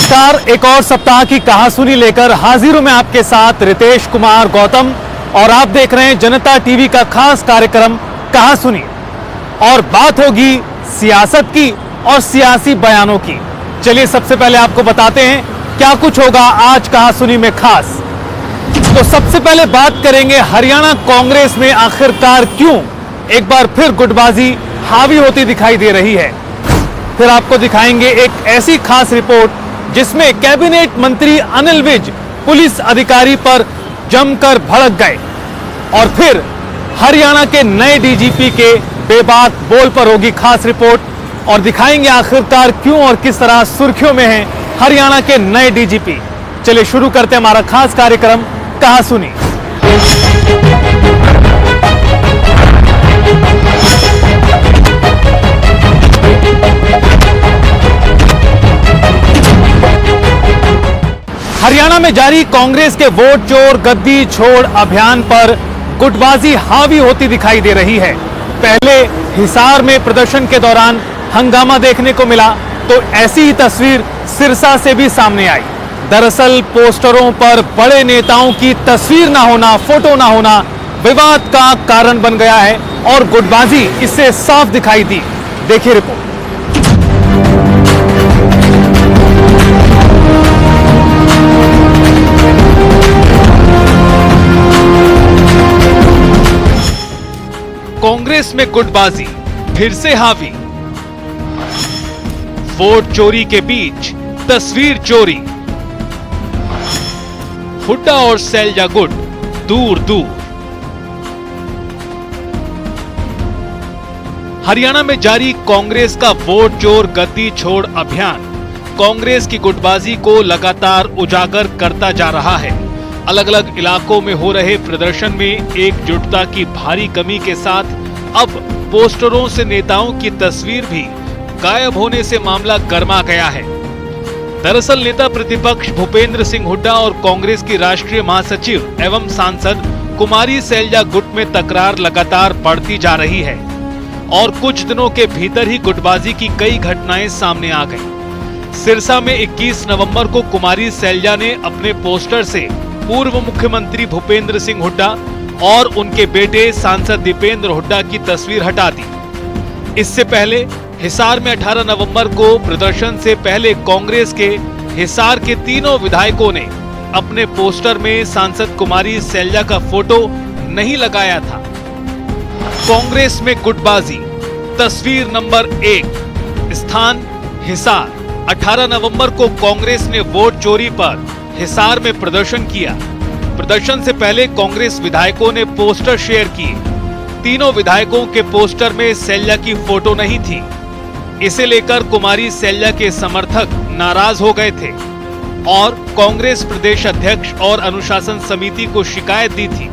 नमस्कार, एक और सप्ताह की कहासुनी लेकर हाजिर हूं मैं आपके साथ रितेश कुमार गौतम और आप देख रहे हैं जनता टीवी का खास कार्यक्रम कहासुनी। और बात होगी सियासत की और सियासी बयानों की। चलिए सबसे पहले आपको बताते हैं क्या कुछ होगा आज कहासुनी में खास। तो सबसे पहले बात करेंगे हरियाणा कांग्रेस में आखिरकार क्यों एक बार फिर गुटबाजी हावी होती दिखाई दे रही है। फिर आपको दिखाएंगे एक ऐसी खास रिपोर्ट जिसमें कैबिनेट मंत्री अनिल विज पुलिस अधिकारी पर जमकर भड़क गए। और फिर हरियाणा के नए डीजीपी के बेबाक बोल पर होगी खास रिपोर्ट और दिखाएंगे आखिरकार क्यों और किस तरह सुर्खियों में है हरियाणा के नए डीजीपी। चलिए शुरू करते हैं हमारा खास कार्यक्रम कहासुनी। हरियाणा में जारी कांग्रेस के वोट चोर गद्दी छोड़ अभियान पर गुटबाजी हावी होती दिखाई दे रही है। पहले हिसार में प्रदर्शन के दौरान हंगामा देखने को मिला तो ऐसी ही तस्वीर सिरसा से भी सामने आई। दरअसल पोस्टरों पर बड़े नेताओं की तस्वीर ना होना, फोटो ना होना विवाद का कारण बन गया है और गुटबाजी इससे साफ दिखाई दी। देखिए रिपोर्ट। कांग्रेस में गुटबाजी फिर से हावी। वोट चोरी के बीच तस्वीर चोरी। हुड्डा और सैलजा गुट दूर दूर। हरियाणा में जारी कांग्रेस का वोट चोर गद्दी छोड़ अभियान कांग्रेस की गुटबाजी को लगातार उजागर करता जा रहा है। अलग अलग इलाकों में हो रहे प्रदर्शन में एकजुटता की भारी कमी के साथ अब पोस्टरों से नेताओं की तस्वीर भी गायब होने से मामला गर्मा गया है। दरअसल नेता प्रतिपक्ष भूपेंद्र सिंह हुड्डा और कांग्रेस की राष्ट्रीय महासचिव एवं सांसद कुमारी सैलजा गुट में तकरार लगातार बढ़ती जा रही है और कुछ दिनों के भीतर ही गुटबाजी की कई घटनाएं सामने आ गईं। सिरसा में 21 नवंबर को कुमारी सैलजा ने अपने पोस्टर से पूर्व मुख्यमंत्री भूपेंद्र सिंह हुड्डा और उनके बेटे सांसद दीपेंद्र हुड्डा की तस्वीर हटा दी। इससे पहले हिसार में 18 नवंबर को प्रदर्शन से पहले कांग्रेस के हिसार के तीनों विधायकों ने अपने पोस्टर में सांसद कुमारी सैलजा का फोटो नहीं लगाया था। कांग्रेस में गुटबाजी तस्वीर नंबर 1 स्थान हिसार। 18 नवंबर को कांग्रेस ने वोट चोरी पर हिसार में प्रदर्शन किया। प्रदर्शन से पहले कांग्रेस विधायकों ने पोस्टर शेयर किए। तीनों विधायकों के पोस्टर में सैलजा की फोटो नहीं थी। इसे लेकर कुमारी सैलजा के समर्थक नाराज हो गए थे और कांग्रेस प्रदेश अध्यक्ष और अनुशासन समिति को शिकायत दी थी।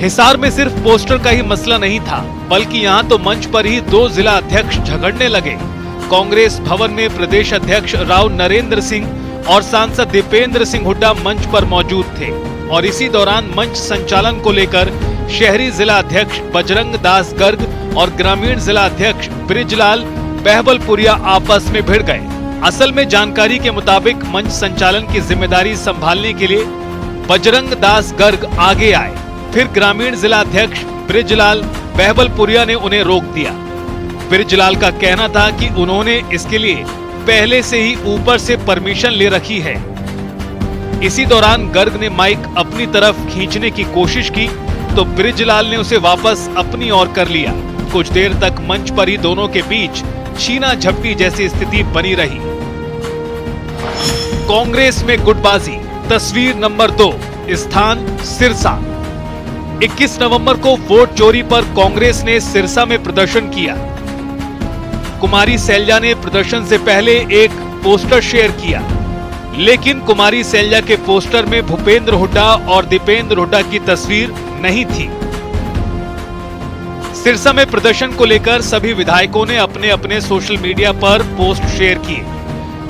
हिसार में सिर्फ पोस्टर का ही मसला नहीं था, बल्कि यहां तो मंच पर ही 2 जिला अध्यक्ष झगड़ने लगे। कांग्रेस भवन में प्रदेश अध्यक्ष राव नरेंद्र सिंह और सांसद दीपेंद्र सिंह हुड्डा मंच पर मौजूद थे और इसी दौरान मंच संचालन को लेकर शहरी जिला अध्यक्ष बजरंग दास गर्ग और ग्रामीण जिला अध्यक्ष ब्रिजलाल बहबलपुरिया आपस में भिड़ गए। असल में जानकारी के मुताबिक मंच संचालन की जिम्मेदारी संभालने के लिए बजरंग दास गर्ग आगे आए, फिर ग्रामीण जिला अध्यक्ष ब्रिजलाल बहबलपुरिया ने उन्हें रोक दिया। ब्रिजलाल का कहना था कि उन्होंने इसके लिए पहले से ही ऊपर से परमिशन ले रखी है। इसी दौरान गर्ग ने माइक अपनी तरफ खींचने की कोशिश की तो ब्रिजलाल ने उसे वापस अपनी ओर कर लिया। कुछ देर तक मंच पर ही दोनों के बीच छीना झपटी जैसी स्थिति बनी रही। कांग्रेस में गुटबाजी तस्वीर नंबर 2 स्थान सिरसा। 21 नवंबर को वोट चोरी पर कांग्रेस ने सिरसा में प्रदर्शन किया। कुमारी सैलजा ने प्रदर्शन से पहले एक पोस्टर शेयर किया, लेकिन कुमारी सैलजा के पोस्टर में भूपेंद्र हुड्डा और दीपेंद्र हुड्डा की तस्वीर नहीं थी। सिरसा में प्रदर्शन को लेकर सभी विधायकों ने अपने अपने सोशल मीडिया पर पोस्ट शेयर किए।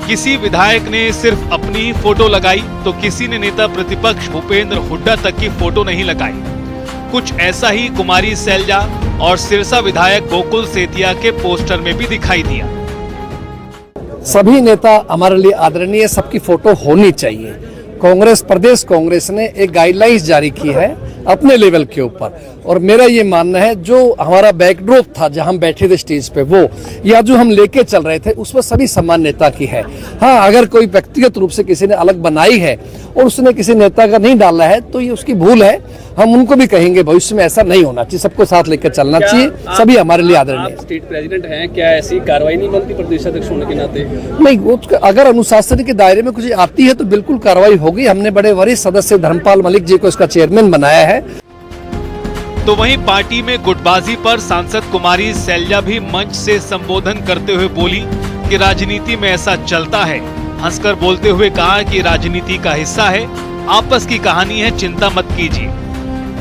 किसी विधायक ने सिर्फ अपनी फोटो लगाई तो किसी ने नेता प्रतिपक्ष भूपेंद्र हुड्डा तक की फोटो नहीं लगाई। कुछ ऐसा ही कुमारी सैलजा और सिरसा विधायक गोकुल सेतिया के पोस्टर में भी दिखाई दिया। सभी नेता हमारे लिए आदरणीय, सबकी फोटो होनी चाहिए। कांग्रेस, प्रदेश कांग्रेस ने एक गाइडलाइंस जारी की है अपने लेवल के ऊपर, और मेरा ये मानना है जो हमारा बैकड्रॉप था जहां हम बैठे थे स्टेज पे, वो या जो हम लेके चल रहे थे, उसमें सभी सम्मान नेता की है। हाँ, अगर कोई व्यक्तिगत रूप से किसी ने अलग बनाई है और उसने किसी नेता का नहीं डाला है तो ये उसकी भूल है। हम उनको भी कहेंगे भविष्य में ऐसा नहीं होना चाहिए, सबको साथ लेकर चलना चाहिए, सभी हमारे लिए आदरणीय। आप स्टेट प्रेसिडेंट हैं, क्या ऐसी कार्रवाई नहीं बनती प्रदेश अध्यक्ष होने के नाते? नहीं, वो अगर अनुशासन के दायरे में कुछ आती है तो बिल्कुल कार्रवाई होगी। हमने बड़े वरिष्ठ सदस्य धर्मपाल मलिक जी को इसका चेयरमैन बनाया है। तो वहीं पार्टी में गुटबाजी पर सांसद कुमारी सैलजा भी मंच से संबोधन करते हुए बोली कि राजनीति में ऐसा चलता है। हंसकर बोलते हुए कहा कि राजनीति का हिस्सा है, आपस की कहानी है, चिंता मत कीजिए।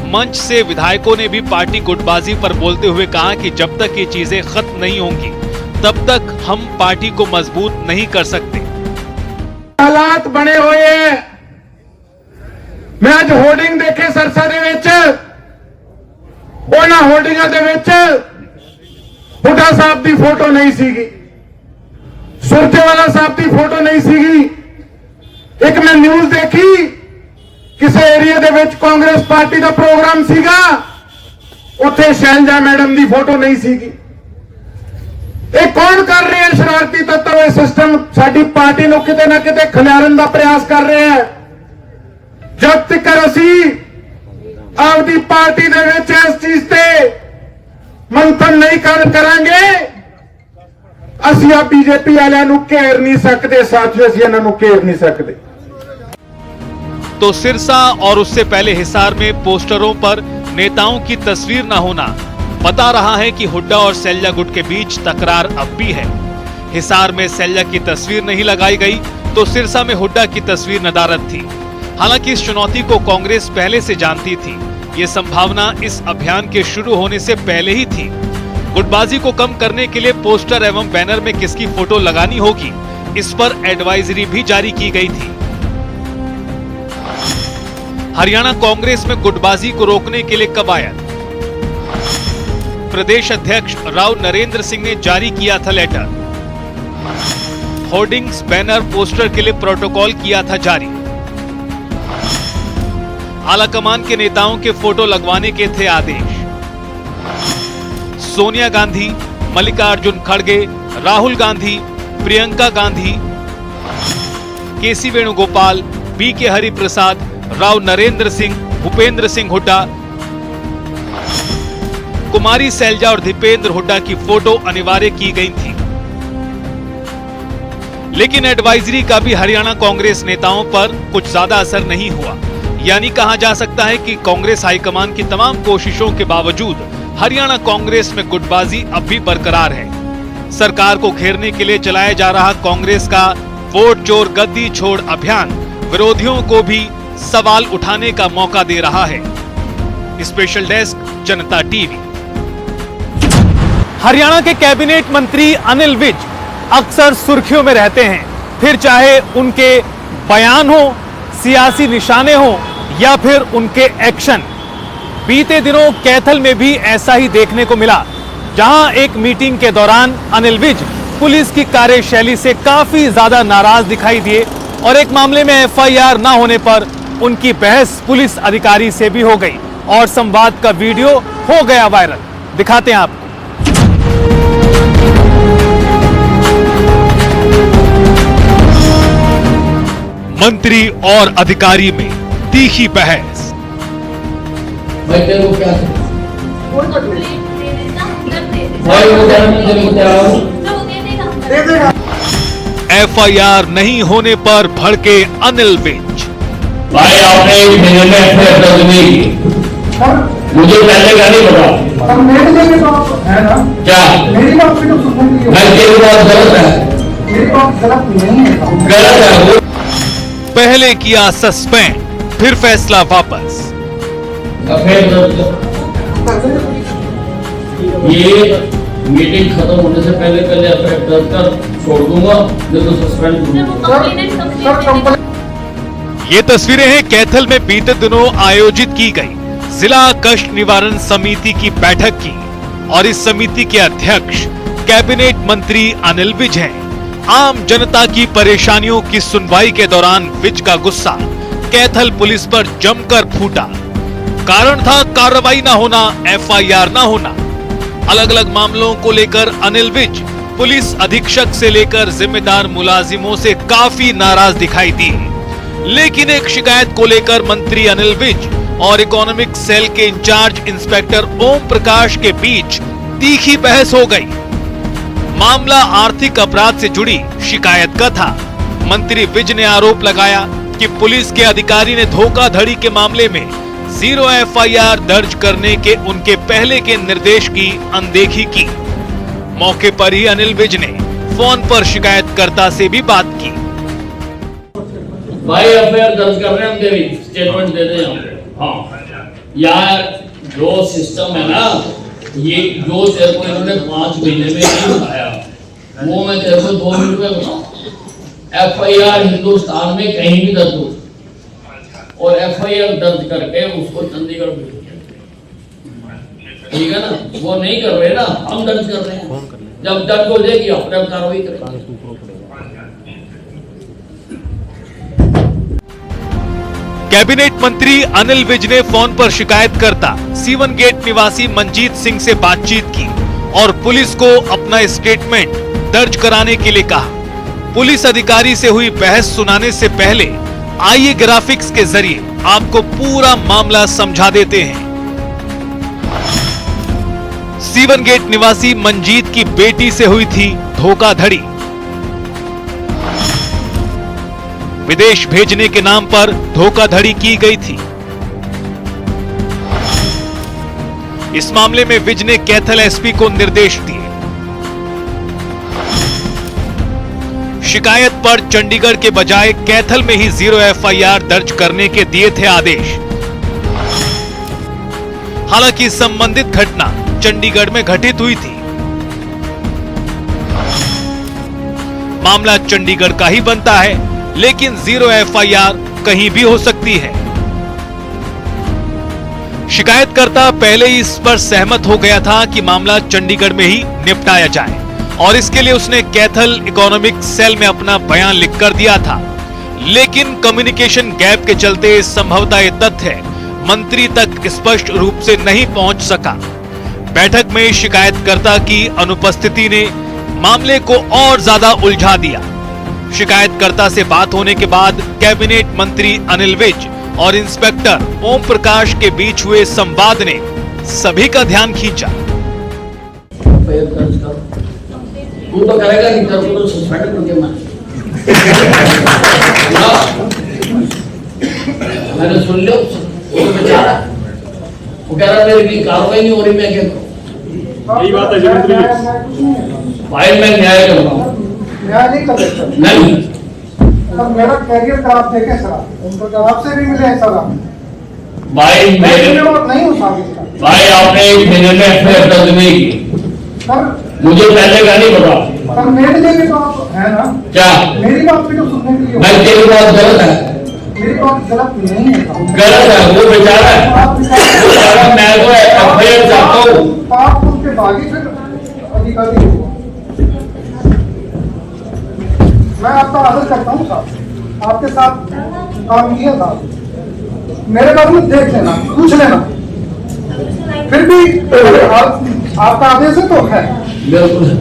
मंच से विधायकों ने भी पार्टी गुटबाजी पर बोलते हुए कहा कि जब तक ये चीजें खत्म नहीं होंगी तब तक हम पार्टी को मजबूत नहीं कर सकते। हालात बने हुए हैं। मैं आज होर्डिंग देखे सरसा दे विच, ਉਹਨਾਂ ਹੋਰਡਿੰਗਾਂ ਦੇ ਵਿੱਚ ਹੁੱਡਾ ਸਾਹਿਬ ਦੀ ਫੋਟੋ ਨਹੀਂ ਸੀਗੀ, ਸੁਰਜੇਵਾਲਾ ਸਾਹਿਬ ਦੀ ਫੋਟੋ ਨਹੀਂ ਸੀਗੀ। ਇੱਕ ਮੈਂ ਨਿਊਜ਼ ਦੇਖੀ, ਕਿਸੇ ਏਰੀਆ ਦੇ ਵਿੱਚ ਕਾਂਗਰਸ ਪਾਰਟੀ ਦਾ ਪ੍ਰੋਗਰਾਮ ਸੀਗਾ, ਉੱਥੇ ਸ਼ੈਲਜਾ ਮੈਡਮ ਦੀ ਫੋਟੋ ਨਹੀਂ ਸੀਗੀ। ਇਹ ਕੌਣ ਕਰ ਰਹੇ ਹੈ? ਸ਼ਰਾਰਤੀ ਤੱਤਵ ਇਹ ਸਿਸਟਮ ਸਾਡੀ ਪਾਰਟੀ ਨੂੰ ਕਿਤੇ ਨਾ ਕਿਤੇ ਖਿਲਾਰਨ ਦਾ ਪ੍ਰयास ਕਰ ਰਿਹਾ ਹੈ। ਜਦ ਤੱਕ ਅਸੀਂ ਆਪਦੀ ਪਾਰਟੀ ਦੇ ਵਿੱਚ ਇਸ ਚੀਜ਼ ਤੇ ਮੰਥਨ ਨਹੀਂ ਕਰਾਂਗੇ, ਅਸੀਂ ਆ ਬੀਜੇਪੀ ਵਾਲਿਆਂ ਨੂੰ ਘੇਰ ਨਹੀਂ ਸਕਦੇ। ਸਾਥੀਓ, ਅਸੀਂ ਇਹਨਾਂ ਨੂੰ ਘੇਰ नहीं सकते। तो सिरसा और उससे पहले हिसार में पोस्टरों पर नेताओं की तस्वीर न होना बता रहा है कि हुड्डा और सैलजा गुट के बीच तकरार अब भी है। हिसार में सैलजा की तस्वीर नहीं लगाई गई तो सिरसा में हुड्डा की तस्वीर नदारद थी। हालांकि इस चुनौती को कांग्रेस पहले से जानती थी। ये संभावना इस अभियान के शुरू होने से पहले ही थी। गुटबाजी को कम करने के लिए पोस्टर एवं बैनर में किसकी फोटो लगानी होगी, इस पर एडवाइजरी भी जारी की गई थी। हरियाणा कांग्रेस में गुटबाजी को रोकने के लिए कवायद। प्रदेश अध्यक्ष राव नरेंद्र सिंह ने जारी किया था लेटर। होर्डिंग्स, बैनर, पोस्टर के लिए प्रोटोकॉल किया था जारी। आलाकमान के नेताओं के फोटो लगवाने के थे आदेश। सोनिया गांधी, मल्लिकार्जुन खड़गे, राहुल गांधी, प्रियंका गांधी, केसी वेणुगोपाल, बी के हरिप्रसाद, राव नरेंद्र सिंह, भूपेंद्र सिंह हुड्डा, कुमारी सैलजा और दीपेंद्र हुड्डा की फोटो अनिवार्य की गई थी। लेकिन एडवाइजरी का भी हरियाणा कांग्रेस नेताओं पर कुछ ज्यादा असर नहीं हुआ। यानी कहा जा सकता है कि कांग्रेस हाईकमान की तमाम कोशिशों के बावजूद हरियाणा कांग्रेस में गुटबाजी अब भी बरकरार है। सरकार को घेरने के लिए चलाया जा रहा कांग्रेस का वोट चोर गद्दी छोड़ अभियान विरोधियों को भी सवाल उठाने का मौका दे रहा है। स्पेशल डेस्क, जनता टीवी। हरियाणा के कैबिनेट मंत्री अनिल विज अक्सर सुर्खियों में रहते हैं, फिर चाहे उनके बयान हो, सियासी निशाने हो या फिर उनके एक्शन। बीते दिनों कैथल में भी ऐसा ही देखने को मिला, जहां एक मीटिंग के दौरान अनिल विज पुलिस की कार्यशैली से काफी ज्यादा नाराज दिखाई दिए और एक मामले में एफआईआर न होने पर उनकी बहस पुलिस अधिकारी से भी हो गई और संवाद का वीडियो हो गया वायरल। दिखाते हैं आपको। मंत्री और अधिकारी में तीखी बहस। एफआईआर नहीं होने पर भड़के अनिल विज। भाई आपने मुझे पहले का नहीं पता क्या मेरी बात गलत है। पहले किया सस्पेंड, फिर फैसला वापस। ये मीटिंग खत्म होने से पहले एफआईआर दर्ज कर छोड़ दूंगा, नहीं तो सस्पेंड करूंगा। ये तस्वीरें हैं कैथल में बीते दिनों आयोजित की गई जिला कष्ट निवारण समिति की बैठक की, और इस समिति के अध्यक्ष कैबिनेट मंत्री अनिल विज हैं। आम जनता की परेशानियों की सुनवाई के दौरान विज का गुस्सा कैथल पुलिस पर जमकर फूटा। कारण था कार्रवाई ना होना, एफआईआर ना होना। अलग अलग मामलों को लेकर अनिल विज पुलिस अधीक्षक से लेकर जिम्मेदार मुलाजिमों से काफी नाराज दिखाई दी। लेकिन एक शिकायत को लेकर मंत्री अनिल विज और इकोनॉमिक सेल के इंचार्ज इंस्पेक्टर ओम प्रकाश के बीच तीखी बहस हो गई। मामला आर्थिक अपराध से जुड़ी शिकायत का था। मंत्री विज ने आरोप लगाया कि पुलिस के अधिकारी ने धोखाधड़ी के मामले में 0 एफआईआर दर्ज करने के उनके पहले के निर्देश की अनदेखी की। मौके पर ही अनिल विज ने फोन पर शिकायतकर्ता से भी बात की। भाई एफआईआर दर्ज कर रहे हैं हम, तेरी स्टेटमेंट दे दें हम। हाँ यार, जो सिस्टम है ना, ये जो तेरे को इन्होंने 5 महीने में नहीं बताया, वो मैं तेरे को 2 मिनट में बताऊं। एफआईआर हिंदुस्तान में कहीं भी दर्ज हो और एफआईआर दर्ज करके उसको चंडीगढ़ भेज दिया, ठीक है ना? वो नहीं कर रहे ना, हम दर्ज कर रहे हैं। जब दर्ज हो जाएगी अपने कार्रवाई करेंगे। कैबिनेट मंत्री अनिल विज ने फोन पर शिकायतकर्ता सीवन गेट निवासी मंजीत सिंह से बातचीत की और पुलिस को अपना स्टेटमेंट दर्ज कराने के लिए कहा। पुलिस अधिकारी से हुई बहस सुनाने से पहले आइए ग्राफिक्स के जरिए आपको पूरा मामला समझा देते हैं। सीवन गेट निवासी मंजीत की बेटी से हुई थी धोखाधड़ी। विदेश भेजने के नाम पर धोखाधड़ी की गई थी। इस मामले में विज ने कैथल एसपी को निर्देश दिए। शिकायत पर चंडीगढ़ के बजाय कैथल में ही 0 एफआईआर दर्ज करने के दिए थे आदेश। हालांकि संबंधित घटना चंडीगढ़ में घटित हुई थी। मामला चंडीगढ़ का ही बनता है, लेकिन 0 एफआईआर कहीं भी हो सकती है। शिकायतकर्ता पहले ही इस पर सहमत हो गया था कि मामला चंडीगढ़ में ही निपटाया जाए और इसके लिए उसने कैथल इकोनॉमिक सेल में अपना बयान लिखकर दिया था। लेकिन कम्युनिकेशन गैप के चलते संभवतः यह तथ्य मंत्री तक स्पष्ट रूप से नहीं पहुंच सका। बैठक में शिकायतकर्ता की अनुपस्थिति ने मामले को और ज्यादा उलझा दिया। शिकायतकर्ता से बात होने के बाद कैबिनेट मंत्री अनिल विज और इंस्पेक्टर ओम प्रकाश के बीच हुए संवाद ने सभी का ध्यान खींचा। तू तो करेगा नहीं, तेरे को तो सस्पेंड करके मैंने सुन लिया। वो बेचारा वो कह रहा मेरी कार्रवाई नहीं हो रही, मैं क्या करूं? यही बात है मंत्री भाई, मैं न्याय कर रहा हूं। न्याय नहीं कर सकते नहीं सर, मेरा कैरियर का आप देखें सर, उनको आपसे भी मिले हैं सर। भाई मेरे नहीं हो सकता भाई, आपने 1 महीने में एफआईआर दर्ज नहीं की सर। मुझे पहले का नहीं पता सर मेरे लिए भी तो आप है ना, क्या? मेरी बात भी तो सुनने के लिए। मैं तेरी बात गलत है? मेरी बात गलत नहीं है सर। गलत है, वो बेचारा है। वो बेचारा, मैं तो एफआईआर चाहता हूँ। आप उसके बागी फिर अधिकारी हो। मैं आपका आदर करता हूँ साहब, आपके साथ काम किया था। मेरे बारे में देख लेना, पूछ लेना। फिर भी आपका आदेश है तो है बिल्कुल है,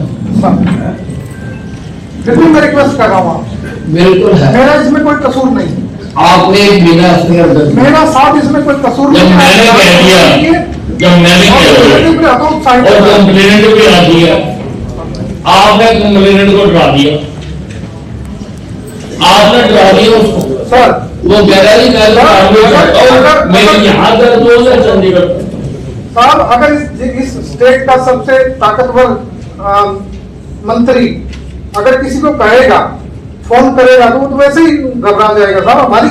फिर भी मैं रिक्वेस्ट कर रहा हूँ आपसे, बिल्कुल है। मेरा इसमें कोई कसूर नहीं। आपने मेरा एफआईआर दर्ज मेरा साथ इसमें कोई कसूर जब मैंने कह दिया, जब मैंने कह दिया और कंप्लेनेंट भी आ दिया, आपने कंप्लेनेंट को डरा दिया, आपने डरा दिया उसको। सर वो कह रहा है मेरी यहाँ दर्द हो गया चंडीगढ़। साहब, अगर इस स्टेट का सबसे ताकतवर मंत्री अगर किसी को कहेगा, फोन करेगा, तो वो तो वैसे ही घबरा जाएगा साहब। हमारी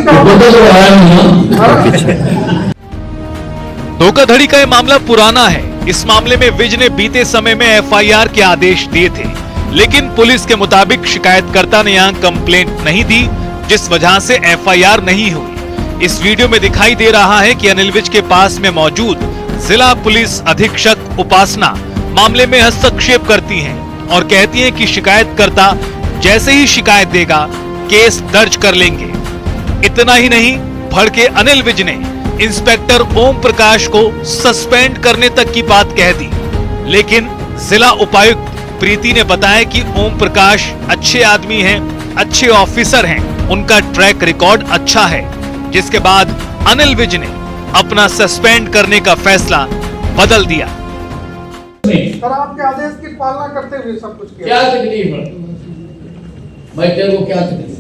धोखाधड़ी का यह मामला पुराना है। इस मामले में विज ने बीते समय में एफआईआर के आदेश दिए थे, लेकिन पुलिस के मुताबिक शिकायतकर्ता ने यहां कंप्लेंट नहीं दी, जिस वजह से एफआईआर नहीं हुई। इस वीडियो में दिखाई दे रहा है कि अनिल विज के पास में मौजूद जिला पुलिस अधीक्षक उपासना मामले में हस्तक्षेप करती हैं और कहती हैं कि शिकायतकर्ता जैसे ही शिकायत देगा केस दर्ज कर लेंगे। इतना ही नहीं, भड़के अनिल विज ने इंस्पेक्टर ओम प्रकाश को सस्पेंड करने तक की बात कह दी। लेकिन जिला उपायुक्त प्रीति ने बताया कि ओम प्रकाश अच्छे आदमी हैं, अच्छे ऑफिसर हैं, उनका ट्रैक रिकॉर्ड अच्छा है, जिसके बाद अनिल विज ने अपना सस्पेंड करने का फैसला बदल दिया। सर आपके आदेश की पालना करते हुए सब कुछ किया। क्या तकलीफ है भाई, तेरे को क्या तकलीफ?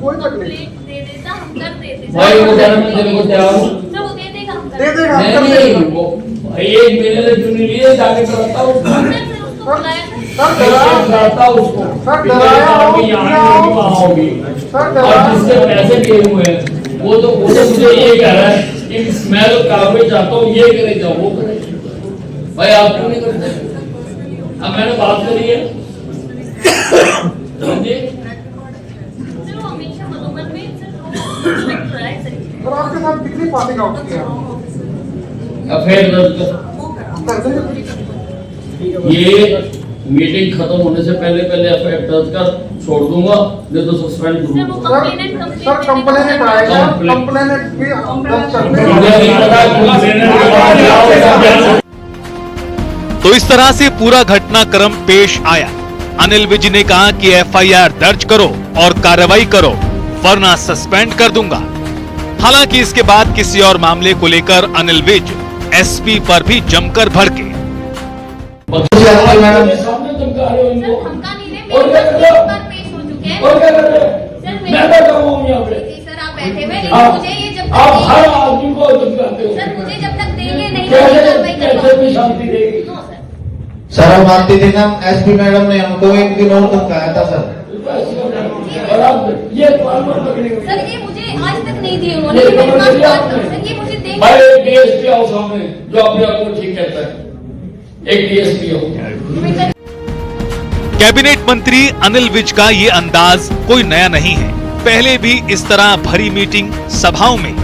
कोई तकलीफ दे देता हम कर देते भाई वो जन्म देने को तैयार हूं। सर वो दे देगा हम कर दे देगा हम कर नहीं देगा। वो भाई एक महीने से चुन लिए जाके करता हूं, सर उसको बुलाया था। सर डराया करता हूं उसको। सर डराया हो कि यहाँ होगी वहाँ होगी। सर और डराया जिससे पैसे दिए हुए हैं वो तो मुझे ये कह रहा है कि मैं तो कार्रवाई चाहता हूँ, ये करे जाओ वो करे। भाई आप क्यों नहीं करते? अब मैंने बात करी है। हाँ जी? सर वो हमेशा मनोमन में सर रहा है सर। सर आपके साथ कितनी पार्टी आउट किया? अब फिर दर्ज कर। ये मीटिंग खत्म होने से पहले एफआईआर दर्ज कर छोड़ दूंगा, नहीं तो सस्पेंड सर करूंगा। वो सर कंप्लेनेंट आएगा, कंप्लेनेंट भी दर्ज करते हैं। तो इस तरह से पूरा घटनाक्रम पेश आया। अनिल विज ने कहा कि एफआईआर दर्ज करो और कार्रवाई करो, वरना सस्पेंड कर दूंगा। हालांकि इसके बाद किसी और मामले को लेकर अनिल विज एसपी पर भी जमकर भड़के। सामने धमका रहे हो इनको। सर हमका नहीं रहे, और क्या कर रहे हो? पर पेश हो चुके हैं। और क्या कर रहे हो? सर मैं बैठा हूँ यहाँ पे। सर आप बैठे हुए, लेकिन मुझे ये जब आप तक हर आदमी को धमकाते हो। सर मुझे जब तक देंगे नहीं कार्रवाई कैसे भी शांति देगी? No sir. सर हम आते थे ना, एसपी मैडम ने हमको एक दिन और धमकाया था सर। और आप ये पासवर्ड पकड़ेंगे। सर ये मुझे आज तक नहीं दिए उन्होंने। मेरे पास बात करो सर, ये मुझे देंगे। भाई एक डीएसपी आओ सामने जो अपने आप को ठीक कहता है। एक डीएसपी हो। कैबिनेट मंत्री अनिल विज का ये अंदाज कोई नया नहीं है। पहले भी इस तरह भरी मीटिंग सभाओं में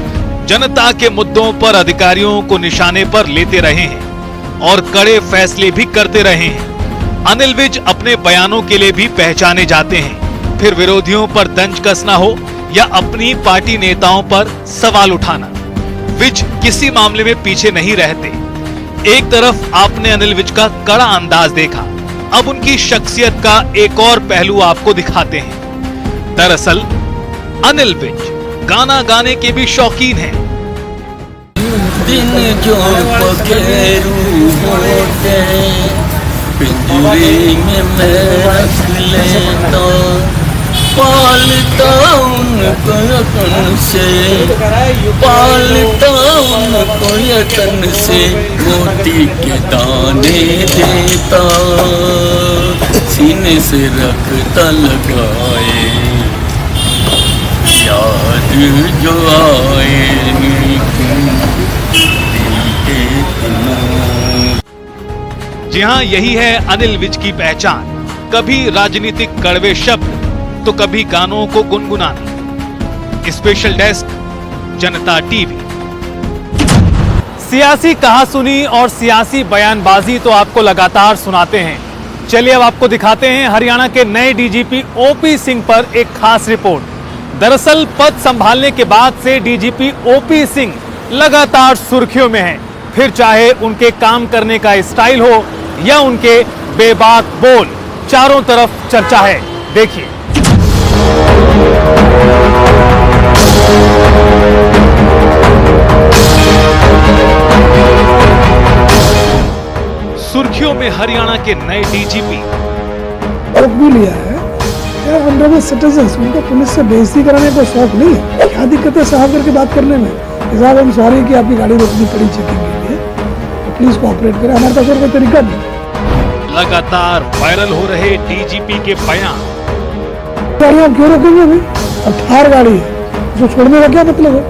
जनता के मुद्दों पर अधिकारियों को निशाने पर लेते रहे हैं और कड़े फैसले भी करते रहे हैं। अनिल विज अपने बयानों के लिए भी पहचाने जाते हैं। फिर विरोधियों पर तंज कसना हो या अपनी पार्टी नेताओं पर सवाल उठाना, विज किसी मामले में पीछे नहीं रहते। एक तरफ आपने अनिल विज का कड़ा अंदाज देखा, अब उनकी शख्सियत का एक और पहलू आपको दिखाते हैं। दरअसल अनिल विज गाना गाने के भी शौकीन हैं। दिन जो पखेरू होते पिंजरे में मैं रख लेता, पालता उनको यतन से, पालता उनको यतन से, मोती के दाने देता, सीने से रखता लगाए, याद जो आए जी हाँ, यही है अनिल विज की पहचान। कभी राजनीतिक कड़वे शब्द तो कभी गानों को गुनगुनाना। स्पेशल डेस्क, जनता टीवी। सियासी कहासुनी और सियासी बयानबाजी तो आपको लगातार सुनाते हैं। चलिए अब आपको दिखाते हैं हरियाणा के नए डीजीपी ओपी सिंह पर एक खास रिपोर्ट। दरअसल पद संभालने के बाद से डीजीपी ओपी सिंह लगातार सुर्खियों में हैं। फिर चाहे उनके काम करने का स्टाइल हो या उनके बेबाक बोल, चारों तरफ चर्चा है। देखिए। सुर्खियों में हरियाणा के नए डीजीपी। शौक भी लिया है अंडर सिटीजन, उनको पुलिस से बेइज्जती कराने को शौक नहीं है। क्या दिक्कत है साहब करके बात करने में? साहब हम सॉरी कि आपकी गाड़ी रोकनी पड़ी चेकिंग के लिए, तो प्लीज कोऑपरेट करें, हमारे पास और कोई तरीका नहीं। लगातार वायरल हो रहे डीजीपी के बयान। गाड़ी आप क्यों रोकेंगे भाई? अब थार गाड़ी है, जो छोड़ने का क्या मतलब है?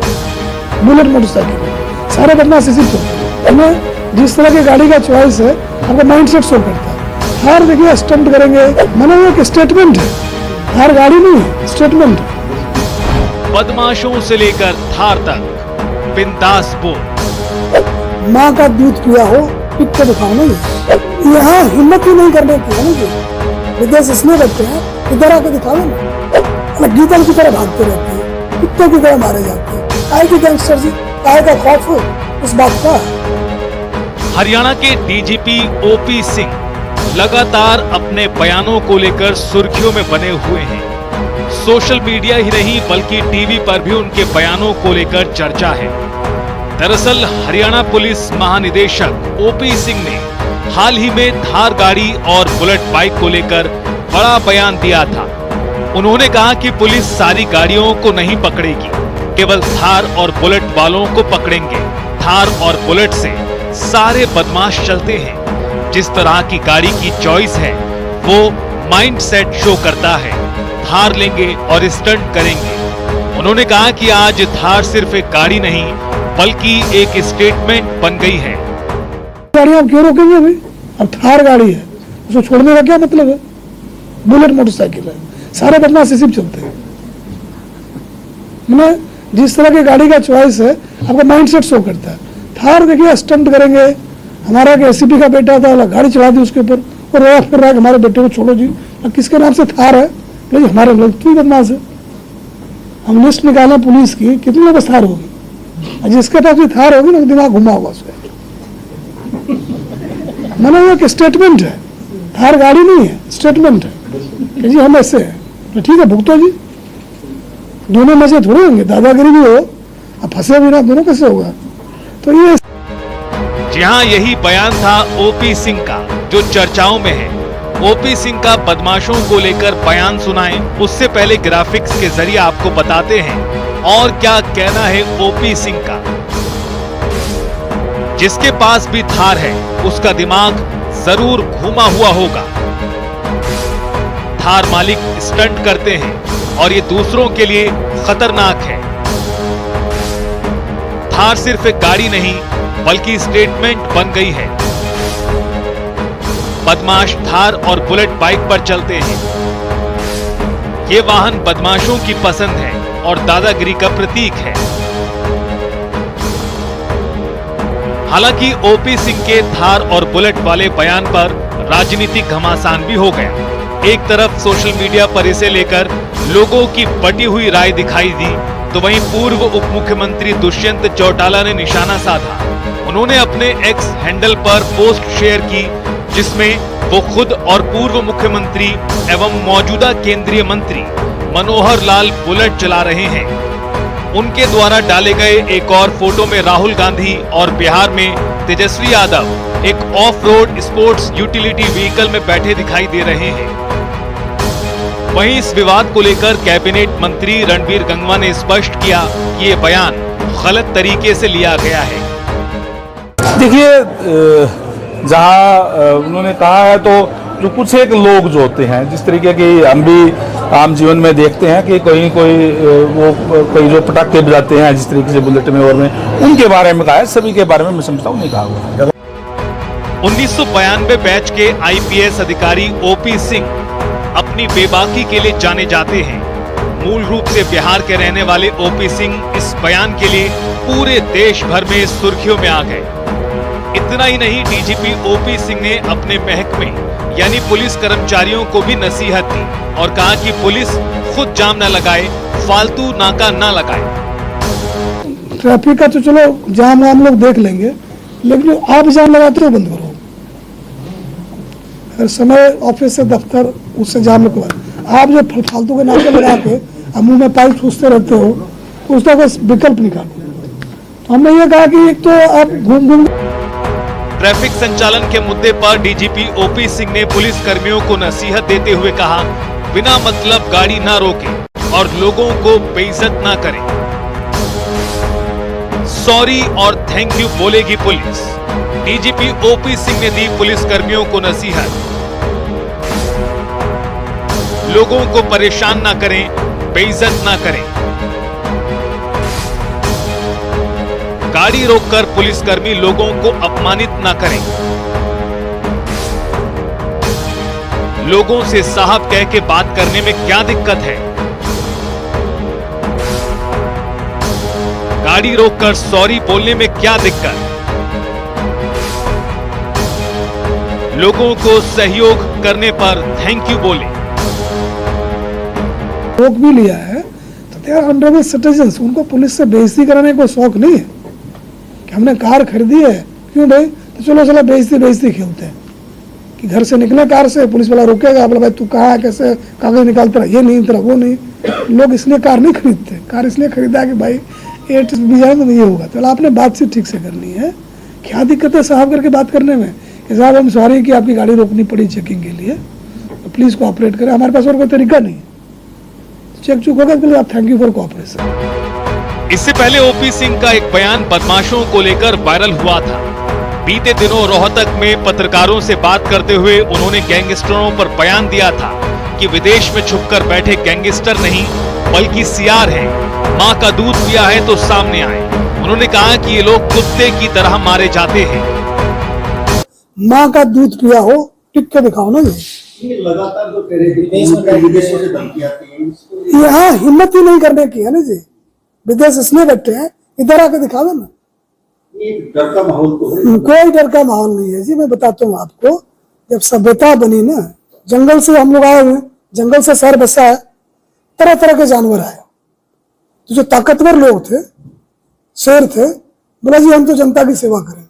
बुलेट मोटरसाइकिल सारे बदमाश इसी को, जिस तरह की गाड़ी का चॉइस है आपका माइंडसेट शो करता है। थार देखिए स्टंट करेंगे, मैंने एक स्टेटमेंट है, थार गाड़ी नहीं है, स्टेटमेंट। बदमाशों से लेकर थार तक बिंदास बोल। माँ का दूध पिया हो, पिक के दिखाओ ना। यहाँ हिम्मत ही नहीं करने की है ना जी। विदेश इसलिए करते हैं, इधर आके दिखावे ना, गीदड़ की तरह भागते रहते हैं, कुत्तों की तरह मारे जाते हैं। काय की गैंगस्टर जी, काय का खौफ इस बात का। हरियाणा के डीजीपी ओपी सिंह लगातार अपने बयानों को लेकर सुर्खियों में बने हुए हैं। सोशल मीडिया ही नहीं बल्कि टीवी पर भी उनके बयानों को लेकर चर्चा है। दरअसल हरियाणा पुलिस महानिदेशक ओपी सिंह ने हाल ही में थार गाड़ी और बुलेट बाइक को लेकर बड़ा बयान दिया था। उन्होंने कहा कि पुलिस सारी गाड़ियों को नहीं पकड़ेगी, केवल थार और बुलेट वालों को पकड़ेंगे। थार और बुलेट से सारे बदमाश चलते हैं। जिस तरह की गाड़ी की चॉइस है वो माइंड सेट शो करता है। थार लेंगे और स्टंट करेंगे। उन्होंने कहा कि आज थार सिर्फ एक गाड़ी नहीं बल्कि एक स्टेटमेंट बन गई है। गाड़ी आप क्यों रोकेंगे भाई? अब थार गाड़ी है, उसको छोड़ने का क्या मतलब है? बुलेट मोटरसाइकिल है, सारे बदमाश इसी पे चलते हैं। मैंने जिस तरह की गाड़ी का चॉइस है आपका माइंड सेट शो करता है। थार देखिए स्टंट करेंगे। हमारा एसीपी का बेटा था, गाड़ी चला दी उसके ऊपर और रोया फिर रहा है कि हमारे बेटे को छोड़ो जी। किसके नाम से थार है? भाई हमारे लोग क्यों बदमाश है। हम लिस्ट निकालें पुलिस की, कितने लोग थार होगी, जिसके पास भी थार होगी ना दिमाग घुमा होगा उसका। मैंने एक स्टेटमेंट है, थार गाड़ी नहीं है, स्टेटमेंट है कि जी हम ऐसे हैं। तो ठीक है, भुगतो जी, दोनों मजे थोड़े होंगे, दादागिरी भी हो अब फंसे भी ना, दोनों कैसे होगा? तो ये जी हाँ, यही बयान था ओपी सिंह का जो चर्चाओं में है। ओपी सिंह का बदमाशों को लेकर बयान सुनाएं, उससे पहले ग्राफिक्स के जरिए आपको बताते हैं और क्या कहना है ओपी सिंह का। जिसके पास भी थार है उसका दिमाग जरूर घूमा हुआ होगा। थार मालिक स्टंट करते हैं और ये दूसरों के लिए खतरनाक है। थार सिर्फ एक गाड़ी नहीं बल्कि स्टेटमेंट बन गई है। बदमाश थार और बुलेट बाइक पर चलते हैं। ये वाहन बदमाशों की पसंद है और दादागिरी का प्रतीक है। हालांकि ओपी सिंह के थार और बुलेट वाले बयान पर राजनीतिक घमासान भी हो गया। एक तरफ सोशल मीडिया पर इसे लेकर लोगों की बटी हुई राय दिखाई दी, तो वहीं पूर्व उप मुख्यमंत्री दुष्यंत चौटाला ने निशाना साधा। उन्होंने अपने एक्स हैंडल पर पोस्ट शेयर की जिसमें वो खुद और पूर्व मुख्यमंत्री एवं मौजूदा केंद्रीय मंत्री मनोहर लाल बुलेट चला रहे हैं। उनके द्वारा डाले गए एक और फोटो में राहुल गांधी और बिहार में तेजस्वी यादव एक of road sports utility vehicle में बैठे दिखाई दे रहे हैं। वहीं इस विवाद को लेकर कैबिनेट मंत्री रणबीर गंगवा ने स्पष्ट किया कि ये बयान गलत तरीके से लिया गया है। देखिए, जहां उन्होंने कहा है तो जो कुछ एक लोग जो होते हैं, जिस तरीके की हम भी आम जीवन में देखते हैं कि कोई जो पटाखे बजाते हैं जिस तरीके से बुलेट में और में, उनके बारे में कहा है। सभी के बारे में मैं समझता हूँ नहीं कहा हुआ। 1992 बैच के आईपीएस अधिकारी ओपी सिंह अपनी बेबाकी के लिए जाने जाते हैं। मूल रूप से बिहार के रहने वाले ओपी सिंह इस बयान के लिए पूरे देश भर में सुर्खियों में आ गए। इतना ही नहीं, डीजीपी ओपी सिंह ने अपने महकमे यानी पुलिस कर्मचारियों को भी नसीहत दी और कहा कि पुलिस खुद जाम न लगाए, फालतू नाका न लगाए। ट्रैफिक का तो चलो जाम हम लोग देख लेंगे, लेकिन जो आप जाम लगाते हो बंद करो। अगर समय ऑफिस से दफ्तर उससे जाम लगवा, आप जो फालतू के नाके लगा के मुंह में पाइप ठूसते रहते हो तो उसका कोई विकल्प निकालो। तो हमने ये कहा कि एक तो आप घूम ट्रैफिक संचालन के मुद्दे पर डीजीपी ओपी सिंह ने पुलिस कर्मियों को नसीहत देते हुए कहा, बिना मतलब गाड़ी ना रोकें और लोगों को बेइज्जत ना करें। सॉरी और थैंक यू बोलेगी पुलिस। डीजीपी ओपी सिंह ने दी पुलिस कर्मियों को नसीहत, लोगों को परेशान ना करें, बेइज्जत ना करें। गाड़ी रोककर पुलिसकर्मी लोगों को अपमानित ना करें। लोगों से साहब कह के बात करने में क्या दिक्कत है? गाड़ी रोककर सॉरी बोलने में क्या दिक्कत? लोगों को सहयोग करने पर थैंक यू बोले। रोक भी लिया है तो दे आर ऑनरेबल सिटीजन्स, उनको पुलिस से बेइज्जती कराने का कोई शौक नहीं है कि हमने कार खरीदी है, क्यों भाई, तो चलो चलो बेइज्जती खेलते हैं कि घर से निकले कार से, पुलिस वाला रोकेगा, बोला भाई तू कहाँ है, कैसे कागज निकालता रहा, ये नहीं तेरा वो नहीं। लोग इसलिए कार नहीं खरीदते, कार इसलिए खरीदा कि भाई ये भी जाए तो ये होगा। तो आपने बातचीत ठीक से करनी है, क्या दिक्कत है साहब करके बात करने में कि साहब हम सॉरी कि आपकी गाड़ी रोकनी पड़ी चेकिंग के लिए, तो प्लीज़ कोऑपरेट करें, हमारे पास और कोई तरीका नहीं है, चेक चुक होगा तो आप थैंक यू फॉर कोऑपरेशन। इससे पहले ओपी सिंह का एक बयान बदमाशों को लेकर वायरल हुआ था। बीते दिनों रोहतक में पत्रकारों से बात करते हुए उन्होंने गैंगस्टरों पर बयान दिया था कि विदेश में छुपकर बैठे गैंगस्टर नहीं बल्कि सीआर है, मां का दूध पिया है तो सामने आए। उन्होंने कहा कि ये लोग कुत्ते की तरह मारे जाते हैं। माँ का दूध पिया हो, टिक के दिखाओ ना। ये लगातार जो कह रहे विदेशों से धमकी आती है, यहाँ हिम्मत ही नहीं करने की है ना जी, विदेश इसलिए बैठे हैं, इधर आके दिखा दो ना। डर का माहौल तो है, कोई डर का माहौल नहीं है जी। मैं बताता हूँ आपको, जब सभ्यता बनी ना, जंगल से हम लोग आए हुए, जंगल से शहर बसा है, तरह तरह के जानवर आए, तो जो ताकतवर लोग थे, शेर थे, बोला जी हम तो जनता की सेवा करें,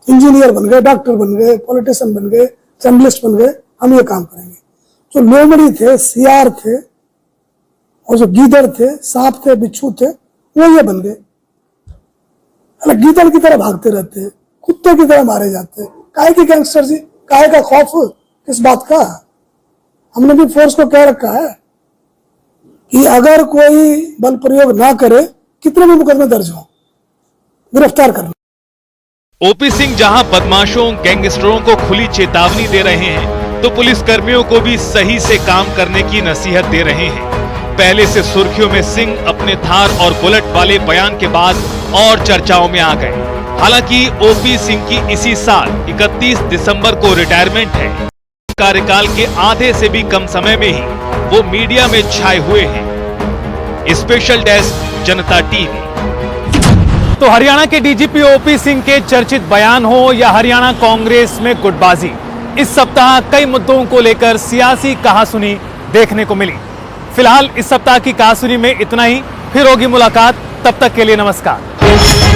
इंजीनियर बन गए, डॉक्टर बन गए, पॉलिटिशियन बन गए, जर्नलिस्ट बन गए, हम ये काम करेंगे। जो लोमड़ी थे, सियार थे, और जो गीदड़ थे, सांप थे, बिच्छू थे, वो ये बन गए। गीदड़ की तरह भागते रहते हैं, कुत्ते की तरह मारे जाते हैं। काहे की गैंगस्टर जी, काहे का खौफ, किस बात का? हमने भी फोर्स को कह रखा है कि अगर कोई बल प्रयोग ना करे, कितने भी मुकदमे दर्ज हो, गिरफ्तार करना। ओपी सिंह जहां बदमाशों गैंगस्टरों को खुली चेतावनी दे रहे हैं, तो पुलिस कर्मियों को भी सही से काम करने की नसीहत दे रहे हैं। पहले से सुर्खियों में सिंह अपने थार और बुलेट वाले बयान के बाद और चर्चाओं में आ गए। हालांकि ओपी सिंह की इसी साल 31 दिसंबर को रिटायरमेंट है। कार्यकाल के आधे से भी कम समय में ही वो मीडिया में छाए हुए हैं। स्पेशल डेस्क, जनता टीवी। तो हरियाणा के डीजीपी ओपी सिंह के चर्चित बयान हो या हरियाणा कांग्रेस में गुटबाजी, इस सप्ताह कई मुद्दों को लेकर सियासी कहासुनी देखने को मिली। फिलहाल इस सप्ताह की कहासुनी में इतना ही, फिर होगी मुलाकात, तब तक के लिए नमस्कार।